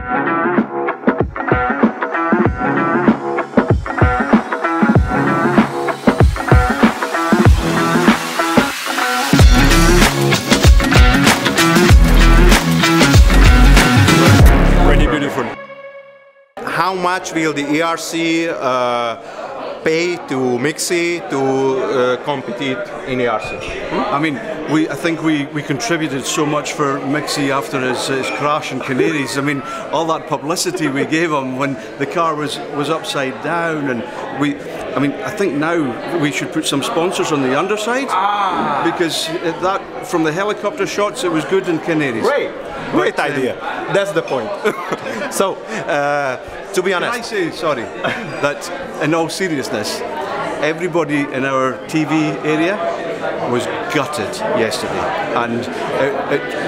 How much will the ERC pay to Mixi to compete in ERC? I mean, I think we contributed so much for Mixi after his crash in Canaries. I mean, all that publicity we gave him when the car was upside down, and I think now we should put some sponsors on the underside, because that from the helicopter shots it was good in Canaries. Great idea. That's the point. So, to be honest, can I say, sorry, that in all seriousness, everybody in our TV area was gutted yesterday, and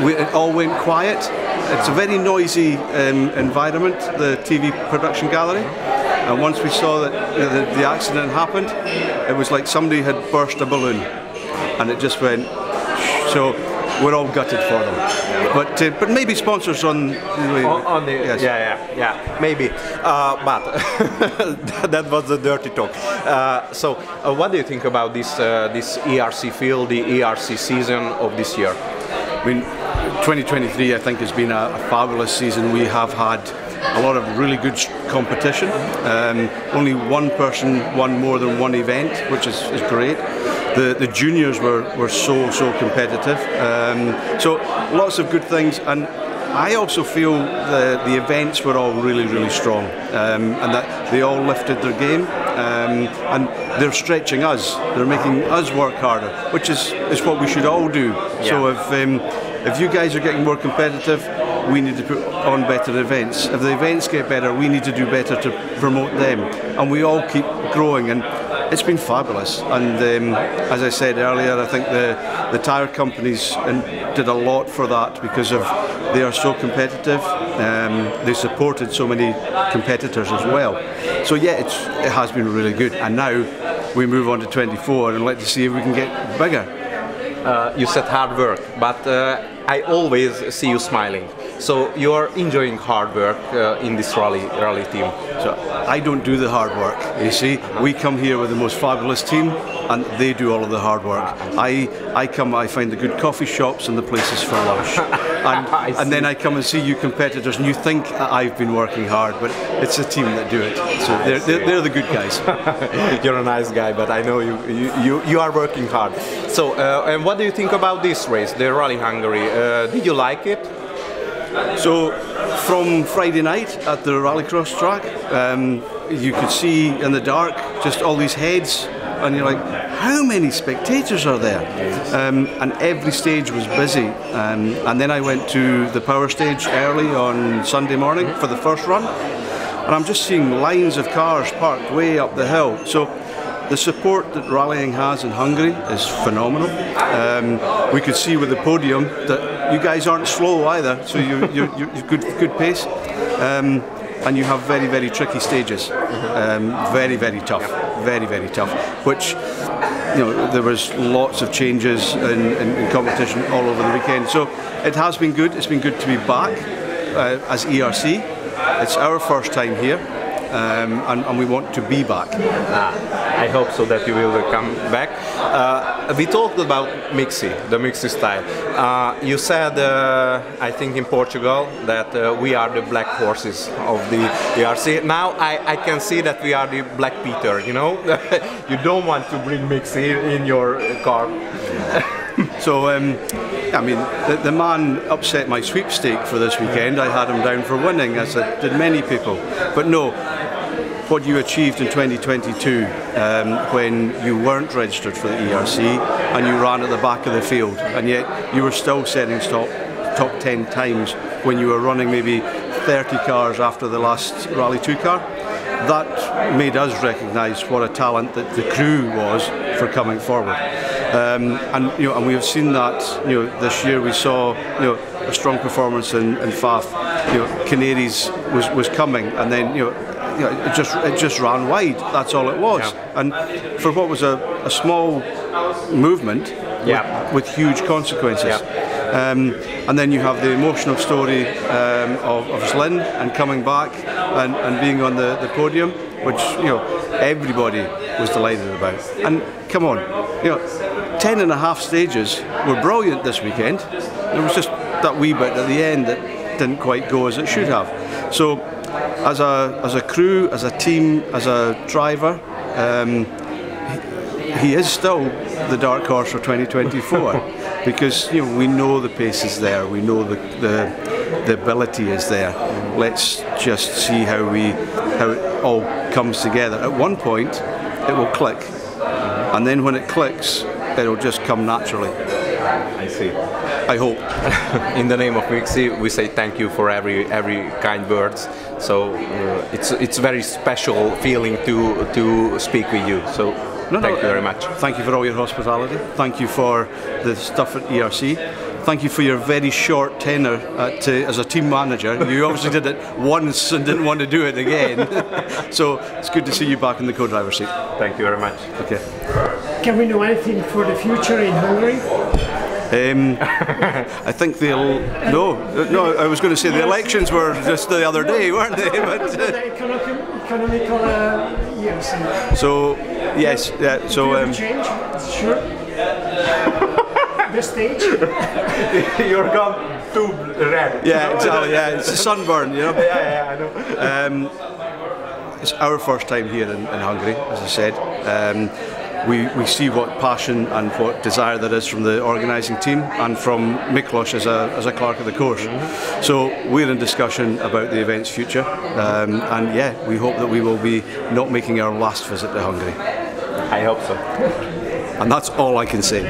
it all went quiet. It's a very noisy environment, the TV production gallery, and once we saw that the accident happened, it was like somebody had burst a balloon, and it just went. So we're all gutted for them, but maybe sponsors on the yes. yeah maybe, but that was the dirty talk. So what do you think about this ERC field, the ERC season of this year? I mean, 2023 I think has been a fabulous season. We have had a lot of really good competition. Only one person won more than one event, which is great. The juniors were so competitive. So lots of good things, and I also feel the events were all really strong, and that they all lifted their game, and they're stretching us. They're making us work harder, which is what we should all do. Yeah. So if you guys are getting more competitive, we need to put on better events. If the events get better, we need to do better to promote them, and we all keep growing. And it's been fabulous, and as I said earlier, I think the tyre companies did a lot for that, because they are so competitive. They supported so many competitors as well. So yeah, it has been really good, and now we move on to 24 and like to see if we can get bigger. You said hard work, but I always see you smiling. So you're enjoying hard work in this rally team. So I don't do the hard work, you see. We come here with the most fabulous team, and they do all of the hard work. I find the good coffee shops and the places for lunch. And then I come and see you competitors, and you think I've been working hard, but it's the team that do it. So they're the good guys. You're a nice guy, but I know you are working hard. So, and what do you think about this race, the Rally Hungary? Did you like it? So, from Friday night at the rallycross track, you could see in the dark just all these heads, and you're like, how many spectators are there? And every stage was busy. And then I went to the power stage early on Sunday morning for the first run, and I'm just seeing lines of cars parked way up the hill. So the support that rallying has in Hungary is phenomenal. We could see with the podium that you guys aren't slow either, so you're good pace, and you have very tricky stages, very tough. Which, you know, there was lots of changes in competition all over the weekend. So it has been good. It's been good to be back as ERC. It's our first time here. And we want to be back. I hope so that you will come back. We talked about Mixi, the Mixi style. You said, I think in Portugal, that we are the black horses of the ERC. Now I can see that we are the Black Peter, you know? You don't want to bring Mixi in your car. So, I mean, the man upset my sweepstake for this weekend. I had him down for winning, as did many people. But no, what you achieved in 2022 when you weren't registered for the ERC and you ran at the back of the field, and yet you were still setting top 10 times when you were running maybe 30 cars after the last Rally 2 car, that made us recognise what a talent that the crew was for coming forward. And you know, and we have seen that. You know, this year we saw, you know, a strong performance in Faf. You know, Canaries was coming, and then it just ran wide. That's all it was. Yeah. And for what was a small movement, with huge consequences. Yeah. And then you have the emotional story of Slynn and coming back and being on the podium, which everybody was delighted about. And come on, 10 and a half stages were brilliant this weekend. There was just that wee bit at the end that didn't quite go as it should have. So as a crew, as a team, as a driver, he is still the dark horse for 2024 because we know the pace is there, we know the ability is there. Let's just see how it all comes together. At one point it will click, and then when it clicks it'll just come naturally. I see. I hope. In the name of Mixi, we say thank you for every kind words. So it's very special feeling to speak with you. So thank you very much. Thank you for all your hospitality. Thank you for the stuff at ERC. Thank you for your very short tenure as a team manager. You obviously did it once and didn't want to do it again. So it's good to see you back in the co-driver's seat. Thank you very much. Okay. Can we know anything for the future in Hungary? I think they'll... No, I was going to say the elections were just the other day, weren't they? But, the economical years. So, yes, yeah, so... change? Sure. The stage? You're gone too red. Yeah, exactly, yeah, it's a sunburn, Yeah, I know. It's our first time here in Hungary, as I said. We see what passion and what desire there is from the organising team and from Miklos as a clerk of the course. So we're in discussion about the event's future, and yeah, we hope that we will be not making our last visit to Hungary. I hope so. And that's all I can say.